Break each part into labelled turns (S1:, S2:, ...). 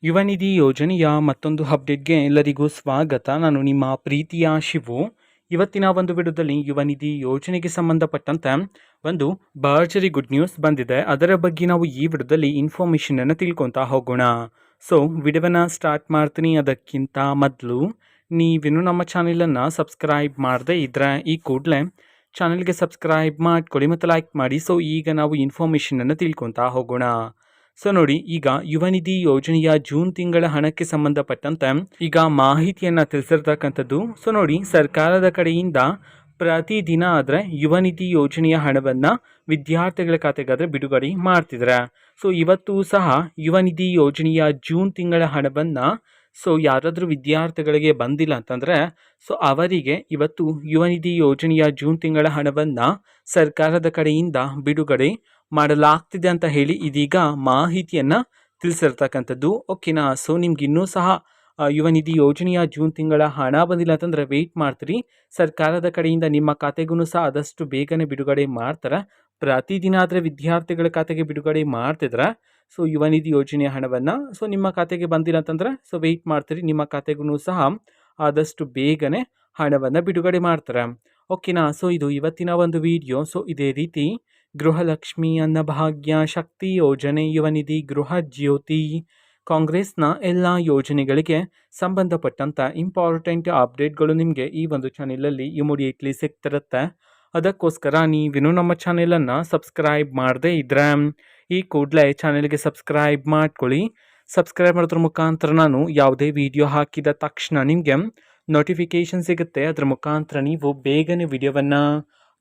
S1: ಯುವ ನಿಧಿ ಯೋಜನೆಯ ಮತ್ತೊಂದು ಅಪ್ಡೇಟ್ಗೆ ಎಲ್ಲರಿಗೂ ಸ್ವಾಗತ. ನಾನು ನಿಮ್ಮ ಪ್ರೀತಿಯ ಶಿವು. ಇವತ್ತಿನ ಒಂದು ವಿಡಿಯೋದಲ್ಲಿ ಯುವ ನಿಧಿ ಯೋಜನೆಗೆ ಸಂಬಂಧಪಟ್ಟಂತೆ ಒಂದು ಭರ್ಜರಿ ಗುಡ್ ನ್ಯೂಸ್ ಬಂದಿದೆ. ಅದರ ಬಗ್ಗೆ ನಾವು ಈ ವಿಡಿಯೋದಲ್ಲಿ ಇನ್ಫಾರ್ಮೇಷನ್ ಅನ್ನು ತಿಳ್ಕೊತಾ ಹೋಗೋಣ. ಸೊ ವಿಡಿಯೋನ ಸ್ಟಾರ್ಟ್ ಮಾಡ್ತೀನಿ. ಅದಕ್ಕಿಂತ ಮೊದಲು ನೀವಿನ್ನು ನಮ್ಮ ಚಾನೆಲನ್ನು ಸಬ್ಸ್ಕ್ರೈಬ್ ಮಾಡದೇ ಇದ್ದರೆ ಈ ಕೂಡಲೇ ಚಾನೆಲ್ಗೆ ಸಬ್ಸ್ಕ್ರೈಬ್ ಮಾಡ್ಕೊಳ್ಳಿ ಮತ್ತು ಲೈಕ್ ಮಾಡಿ. ಸೊ ಈಗ ನಾವು ಇನ್ಫಾರ್ಮೇಷನ್ ಅನ್ನು ತಿಳ್ಕೊತಾ ಹೋಗೋಣ. ಸೊ ನೋಡಿ, ಈಗ ಯುವ ನಿಧಿ ಯೋಜನೆಯ ಜೂನ್ ತಿಂಗಳ ಹಣಕ್ಕೆ ಸಂಬಂಧಪಟ್ಟಂತೆ ಈಗ ಮಾಹಿತಿಯನ್ನ ತಿಳಿಸಿರ್ತಕ್ಕಂಥದ್ದು. ಸೊ ನೋಡಿ, ಸರ್ಕಾರದ ಕಡೆಯಿಂದ ಪ್ರತಿದಿನ ಆದರೆ ಯುವ ನಿಧಿ ಯೋಜನೆಯ ಹಣವನ್ನ ವಿದ್ಯಾರ್ಥಿಗಳ ಖಾತೆಗಾದ್ರೆ ಬಿಡುಗಡೆ ಮಾಡ್ತಿದ್ದಾರೆ. ಸೊ ಇವತ್ತು ಸಹ ಯುವ ನಿಧಿ ಯೋಜನೆಯ ಜೂನ್ ತಿಂಗಳ ಹಣವನ್ನ ಯಾರಾದರೂ ವಿದ್ಯಾರ್ಥಿಗಳಿಗೆ ಬಂದಿಲ್ಲ ಅಂತಂದ್ರೆ ಅವರಿಗೆ ಇವತ್ತು ಯುವ ನಿಧಿ ಯೋಜನೆಯ ಜೂನ್ ತಿಂಗಳ ಹಣವನ್ನ ಸರ್ಕಾರದ ಕಡೆಯಿಂದ ಬಿಡುಗಡೆ ಮಾಡಲಾಗ್ತಿದೆ ಅಂತ ಹೇಳಿ ಇದೀಗ ಮಾಹಿತಿಯನ್ನ ತಿಳಿಸಿರ್ತಕ್ಕಂಥದ್ದು. ಓಕೆನಾ. ಸೊ ನಿಮ್ಗೆ ಇನ್ನೂ ಸಹ ಯುವ ನಿಧಿ ಯೋಜನೆಯ ಜೂನ್ ತಿಂಗಳ ಹಣ ಬಂದಿಲ್ಲ ಅಂತಂದ್ರೆ ವೆಯ್ಟ್ ಮಾಡ್ತೀರಿ. ಸರ್ಕಾರದ ಕಡೆಯಿಂದ ನಿಮ್ಮ ಖಾತೆಗೂ ಸಹ ಆದಷ್ಟು ಬೇಗನೆ ಬಿಡುಗಡೆ ಮಾಡ್ತಾರೆ. ಪ್ರತಿದಿನ ಆದರೆ ವಿದ್ಯಾರ್ಥಿಗಳ ಖಾತೆಗೆ ಬಿಡುಗಡೆ ಮಾಡ್ತಿದ್ರೆ ಯುವ ನಿಧಿ ಯೋಜನೆಯ ಹಣವನ್ನ ನಿಮ್ಮ ಖಾತೆಗೆ ಬಂದಿಲ್ಲ ಅಂತಂದ್ರೆ ವೆಯ್ಟ್ ಮಾಡ್ತೀರಿ. ನಿಮ್ಮ ಖಾತೆಗೂ ಸಹ ಆದಷ್ಟು ಬೇಗನೆ ಹಣವನ್ನ ಬಿಡುಗಡೆ ಮಾಡ್ತಾರೆ. ಓಕೆನಾ. ಸೊ ಇದು ಇವತ್ತಿನ ಒಂದು ವಿಡಿಯೋ. ಇದೇ ರೀತಿ ಗೃಹಲಕ್ಷ್ಮಿ, ಅನ್ನಭಾಗ್ಯ, ಶಕ್ತಿ ಯೋಜನೆ, ಯುವ ನಿಧಿ, ಗೃಹ ಜ್ಯೋತಿ, ಕಾಂಗ್ರೆಸ್ನ ಎಲ್ಲ ಯೋಜನೆಗಳಿಗೆ ಸಂಬಂಧಪಟ್ಟಂಥ ಇಂಪಾರ್ಟೆಂಟ್ ಅಪ್ಡೇಟ್ಗಳು ನಿಮಗೆ ಈ ಒಂದು ಚಾನೆಲಲ್ಲಿ ಇಮಿಡಿಯೇಟ್ಲಿ ಸಿಗ್ತಿರುತ್ತೆ. ಅದಕ್ಕೋಸ್ಕರ ನೀವಿನ್ನೂ ನಮ್ಮ ಚಾನೆಲನ್ನು ಸಬ್ಸ್ಕ್ರೈಬ್ ಮಾಡದೇ ಇದ್ದರೆ ಈ ಕೂಡಲೇ ಚಾನೆಲ್ಗೆ ಸಬ್ಸ್ಕ್ರೈಬ್ ಮಾಡ್ಕೊಳ್ಳಿ. ಸಬ್ಸ್ಕ್ರೈಬ್ ಮಾಡೋದ್ರ ಮುಖಾಂತರ ನಾನು ಯಾವುದೇ ವಿಡಿಯೋ ಹಾಕಿದ ತಕ್ಷಣ ನಿಮಗೆ ನೋಟಿಫಿಕೇಶನ್ ಸಿಗುತ್ತೆ. ಅದರ ಮುಖಾಂತರ ನೀವು ಬೇಗನೆ ವಿಡಿಯೋವನ್ನು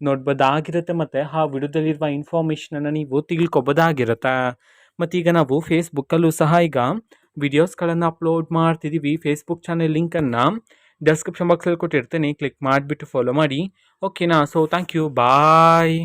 S1: ನೋಡ್ಬೋದಾಗಿರುತ್ತೆ ಮತ್ತು ಆ ವಿಡಿಯೋದಲ್ಲಿರುವ ಇನ್ಫಾರ್ಮೇಷನನ್ನು ನೀವು ತಿಳ್ಕೊಬೋದಾಗಿರುತ್ತೆ. ಮತ್ತೀಗ ನಾವು ಫೇಸ್ಬುಕ್ಕಲ್ಲೂ ಸಹ ಈಗ ವಿಡಿಯೋಸ್ಗಳನ್ನು ಅಪ್ಲೋಡ್ ಮಾಡ್ತಿದ್ದೀವಿ. ಫೇಸ್ಬುಕ್ ಚಾನೆಲ್ ಲಿಂಕನ್ನು ಡಿಸ್ಕ್ರಿಪ್ಷನ್ ಬಾಕ್ಸಲ್ಲಿ ಕೊಟ್ಟಿರ್ತೇನೆ. ಕ್ಲಿಕ್ ಮಾಡಿಬಿಟ್ಟು ಫಾಲೋ ಮಾಡಿ. ಓಕೆನಾ. So thank you. ಬಾಯ್.